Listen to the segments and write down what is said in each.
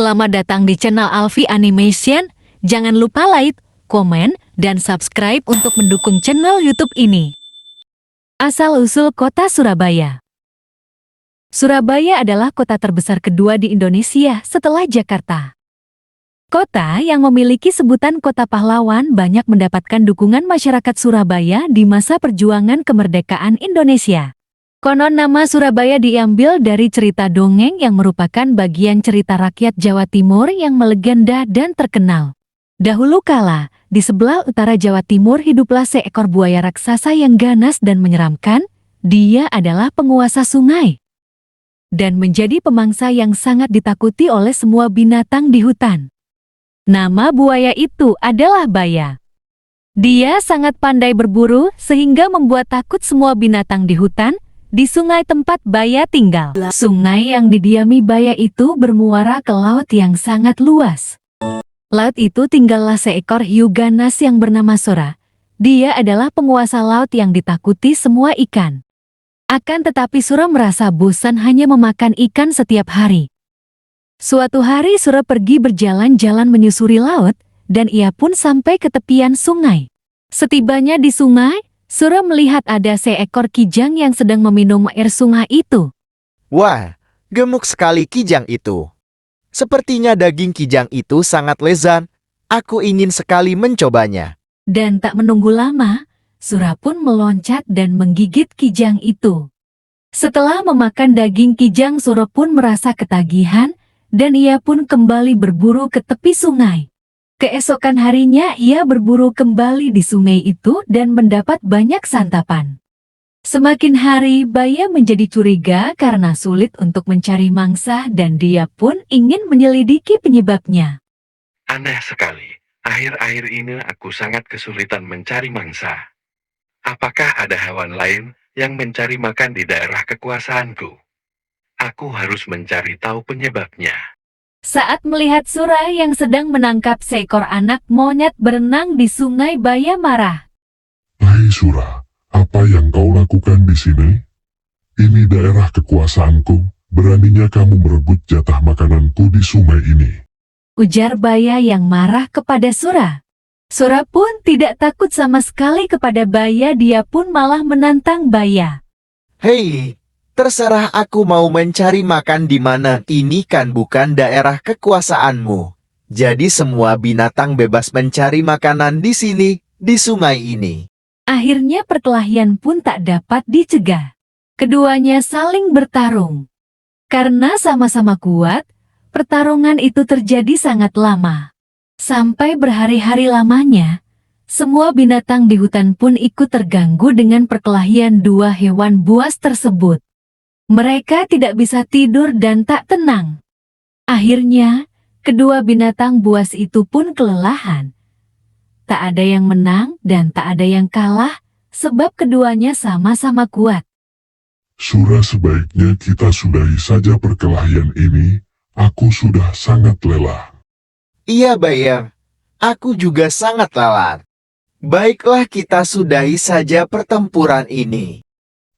Selamat datang di channel Alfi Animation. Jangan lupa like, komen, dan subscribe untuk mendukung channel YouTube ini. Asal-usul kota Surabaya. Surabaya adalah kota terbesar kedua di Indonesia setelah Jakarta. Kota yang memiliki sebutan kota pahlawan banyak mendapatkan dukungan masyarakat Surabaya di masa perjuangan kemerdekaan Indonesia. Konon nama Surabaya diambil dari cerita dongeng yang merupakan bagian cerita rakyat Jawa Timur yang melegenda dan terkenal. Dahulu kala, di sebelah utara Jawa Timur hiduplah seekor buaya raksasa yang ganas dan menyeramkan. Dia adalah penguasa sungai dan menjadi pemangsa yang sangat ditakuti oleh semua binatang di hutan. Nama buaya itu adalah Baya. Dia sangat pandai berburu sehingga membuat takut semua binatang di hutan. Di sungai tempat Baya tinggal. Sungai yang didiami Baya itu bermuara ke laut yang sangat luas. Laut itu tinggallah seekor hiu ganas yang bernama Sora. Dia adalah penguasa laut yang ditakuti semua ikan. Akan tetapi Sora merasa bosan hanya memakan ikan setiap hari. Suatu hari Sora pergi berjalan-jalan menyusuri laut, dan ia pun sampai ke tepian sungai. Setibanya di sungai, Sora melihat ada seekor kijang yang sedang meminum air sungai itu. Wah, gemuk sekali kijang itu. Sepertinya daging kijang itu sangat lezat. Aku ingin sekali mencobanya. Dan tak menunggu lama, Sora pun meloncat dan menggigit kijang itu. Setelah memakan daging kijang, Sora pun merasa ketagihan, dan ia pun kembali berburu ke tepi sungai. Keesokan harinya ia berburu kembali di sungai itu dan mendapat banyak santapan. Semakin hari Baya menjadi curiga karena sulit untuk mencari mangsa dan dia pun ingin menyelidiki penyebabnya. Aneh sekali, akhir-akhir ini aku sangat kesulitan mencari mangsa. Apakah ada hewan lain yang mencari makan di daerah kekuasaanku? Aku harus mencari tahu penyebabnya. Saat melihat Sora yang sedang menangkap seekor anak monyet berenang di sungai, Baya marah. Hai Sora, apa yang kau lakukan di sini? Ini daerah kekuasaanku, beraninya kamu merebut jatah makananku di sungai ini. Ujar Baya yang marah kepada Sora. Sora pun tidak takut sama sekali kepada Baya, dia pun malah menantang Baya. Hei, terserah aku mau mencari makan di mana. Ini kan bukan daerah kekuasaanmu. Jadi semua binatang bebas mencari makanan di sini, di sungai ini. Akhirnya perkelahian pun tak dapat dicegah. Keduanya saling bertarung. Karena sama-sama kuat, pertarungan itu terjadi sangat lama. Sampai berhari-hari lamanya, semua binatang di hutan pun ikut terganggu dengan perkelahian dua hewan buas tersebut. Mereka tidak bisa tidur dan tak tenang. Akhirnya, kedua binatang buas itu pun kelelahan. Tak ada yang menang dan tak ada yang kalah, sebab keduanya sama-sama kuat. Sora, sebaiknya kita sudahi saja perkelahian ini. Aku sudah sangat lelah. Iya Baya, aku juga sangat lelah. Baiklah kita sudahi saja pertempuran ini.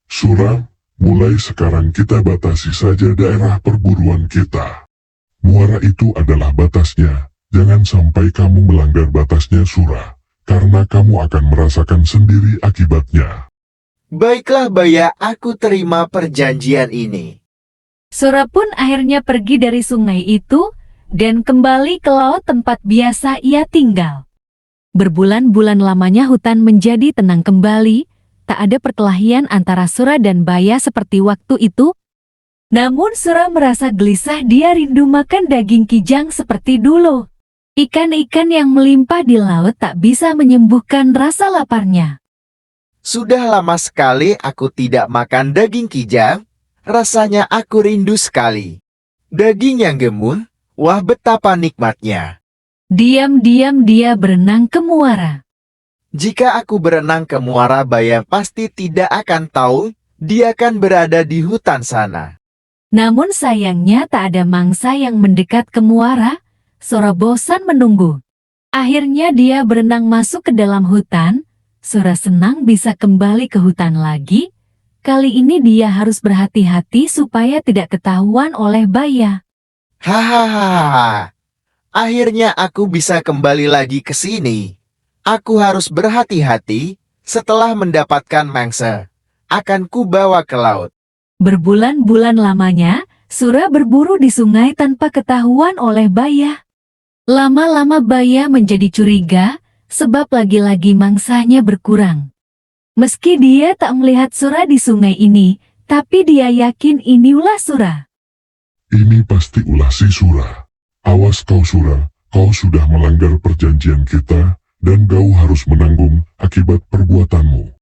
Sora, mulai sekarang kita batasi saja daerah perburuan kita. Muara itu adalah batasnya. Jangan sampai kamu melanggar batasnya Sora, karena kamu akan merasakan sendiri akibatnya. Baiklah Baya, aku terima perjanjian ini. Sora pun akhirnya pergi dari sungai itu dan kembali ke laut tempat biasa ia tinggal. Berbulan-bulan lamanya hutan menjadi tenang kembali. Tak ada perkelahian antara Sora dan Baya seperti waktu itu. Namun Sora merasa gelisah, dia rindu makan daging kijang seperti dulu. Ikan-ikan yang melimpah di laut tak bisa menyembuhkan rasa laparnya. Sudah lama sekali aku tidak makan daging kijang. Rasanya aku rindu sekali. Daging yang gemun, wah betapa nikmatnya. Diam-diam dia berenang ke muara. Jika aku berenang ke muara, Baya pasti tidak akan tahu dia kan berada di hutan sana. Namun sayangnya tak ada mangsa yang mendekat ke muara. Sora bosan menunggu. Akhirnya dia berenang masuk ke dalam hutan. Sora senang bisa kembali ke hutan lagi. Kali ini dia harus berhati-hati supaya tidak ketahuan oleh Baya. Hahaha. Akhirnya aku bisa kembali lagi ke sini. Aku harus berhati-hati setelah mendapatkan mangsa. Akan kubawa ke laut. Berbulan-bulan lamanya, Sura berburu di sungai tanpa ketahuan oleh Baya. Lama-lama Baya menjadi curiga, sebab lagi-lagi mangsanya berkurang. Meski dia tak melihat Sura di sungai ini, tapi dia yakin ini ulah Sura. Ini pasti ulah si Sura. Awas kau Sura, kau sudah melanggar perjanjian kita, dan kau harus menanggung akibat perbuatanmu.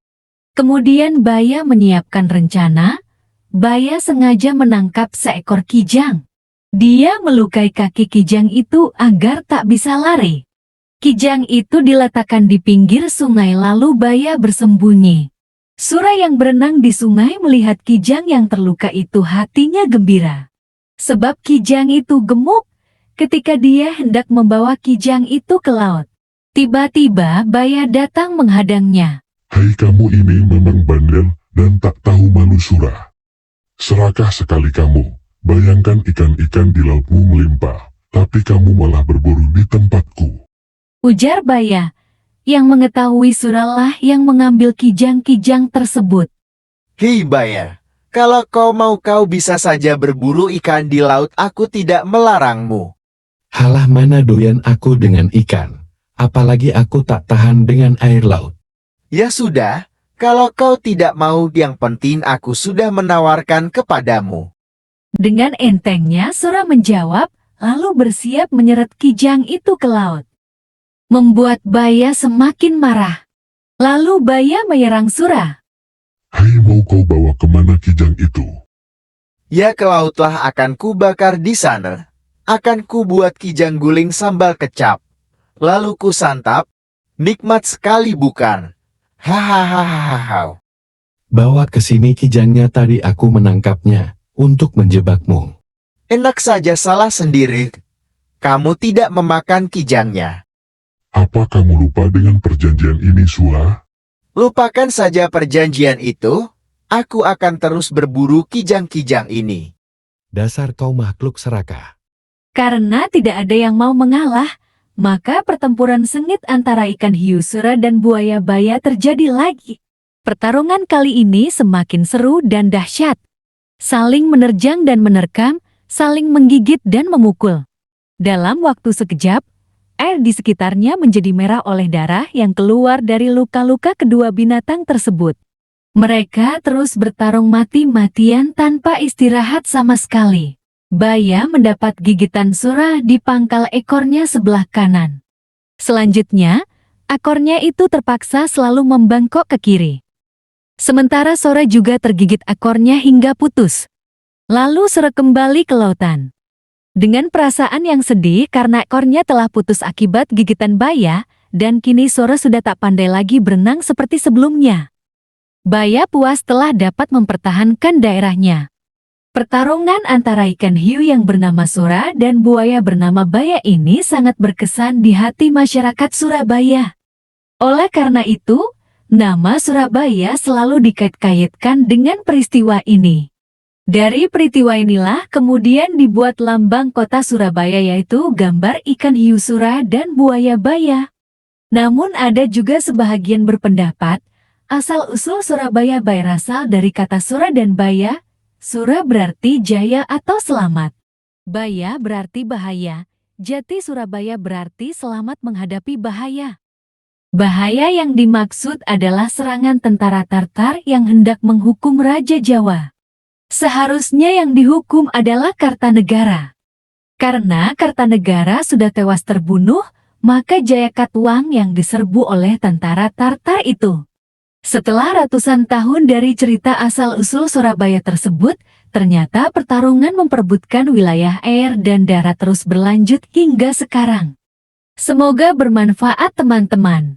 Kemudian Baya menyiapkan rencana. Baya sengaja menangkap seekor kijang. Dia melukai kaki kijang itu agar tak bisa lari. Kijang itu diletakkan di pinggir sungai lalu Baya bersembunyi. Sura yang berenang di sungai melihat kijang yang terluka itu hatinya gembira. Sebab kijang itu gemuk ketika dia hendak membawa kijang itu ke laut. Tiba-tiba Baya datang menghadangnya. Hai kamu ini memang bandel dan tak tahu malu Sura. Serakah sekali kamu, bayangkan ikan-ikan di lautmu melimpah, tapi kamu malah berburu di tempatku. Ujar Baya, yang mengetahui Suralah yang mengambil kijang-kijang tersebut. Hei Baya, kalau kau mau kau bisa saja berburu ikan di laut, aku tidak melarangmu. Halah mana doyan aku dengan ikan. Apalagi aku tak tahan dengan air laut. Ya sudah, kalau kau tidak mau, yang penting aku sudah menawarkan kepadamu. Dengan entengnya Sura menjawab, lalu bersiap menyeret kijang itu ke laut. Membuat Baya semakin marah. Lalu Baya menyerang Sura. Hai mau kau bawa kemana kijang itu? Ya ke lautlah, akan kubakar di sana. Akan kubuat kijang guling sambal kecap. Lalu ku santap. Nikmat sekali bukan? Hahaha. Bawa ke sini kijangnya, tadi aku menangkapnya untuk menjebakmu. Enak saja, salah sendiri. Kamu tidak memakan kijangnya. Apa kamu lupa dengan perjanjian ini Sura? Lupakan saja perjanjian itu. Aku akan terus berburu kijang-kijang ini. Dasar kau makhluk serakah. Karena tidak ada yang mau mengalah, maka pertempuran sengit antara ikan hiu Sura dan buaya Baya terjadi lagi. Pertarungan kali ini semakin seru dan dahsyat. Saling menerjang dan menerkam, saling menggigit dan memukul. Dalam waktu sekejap, air di sekitarnya menjadi merah oleh darah yang keluar dari luka-luka kedua binatang tersebut. Mereka terus bertarung mati-matian tanpa istirahat sama sekali. Baya mendapat gigitan Sura di pangkal ekornya sebelah kanan. Selanjutnya, ekornya itu terpaksa selalu membangkok ke kiri. Sementara Sura juga tergigit ekornya hingga putus. Lalu Sura kembali ke lautan. Dengan perasaan yang sedih karena ekornya telah putus akibat gigitan Baya, dan kini Sura sudah tak pandai lagi berenang seperti sebelumnya. Baya puas telah dapat mempertahankan daerahnya. Pertarungan antara ikan hiu yang bernama Sura dan buaya bernama Baya ini sangat berkesan di hati masyarakat Surabaya. Oleh karena itu, nama Surabaya selalu dikait-kaitkan dengan peristiwa ini. Dari peristiwa inilah kemudian dibuat lambang kota Surabaya, yaitu gambar ikan hiu Sura dan buaya Baya. Namun ada juga sebahagian berpendapat, asal-usul Surabaya berasal dari kata Sura dan Baya. Sura berarti jaya atau selamat. Baya berarti bahaya. Jati Surabaya berarti selamat menghadapi bahaya. Bahaya yang dimaksud adalah serangan tentara Tartar yang hendak menghukum Raja Jawa. Seharusnya yang dihukum adalah Kartanegara. Karena Kartanegara sudah tewas terbunuh, maka Jaya Katuang yang diserbu oleh tentara Tartar itu. Setelah ratusan tahun dari cerita asal-usul Surabaya tersebut, ternyata pertarungan memperebutkan wilayah air dan darat terus berlanjut hingga sekarang. Semoga bermanfaat teman-teman.